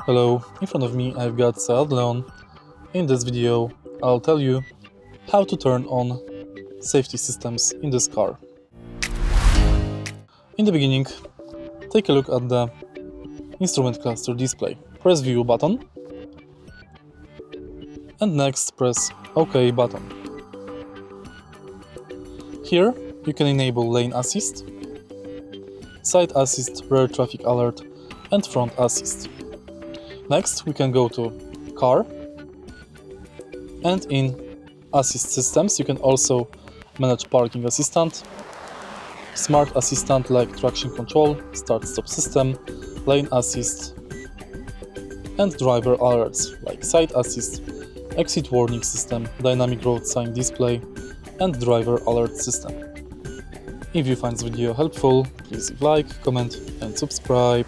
Hello, in front of me I've got Seat Leon. In this video I'll tell you how to turn on safety systems in this car. In the beginning, take a look at the instrument cluster display. Press View button and next press OK button. Here you can enable lane assist, side assist, rear traffic alert and front assist. Next we can go to Car, and in Assist Systems you can also manage Parking Assistant, Smart Assistant like Traction Control, Start-Stop System, Lane Assist, and Driver Alerts like Side Assist, Exit Warning System, Dynamic Road Sign Display, and Driver Alert System. If you find this video helpful, please leave a like, comment and subscribe.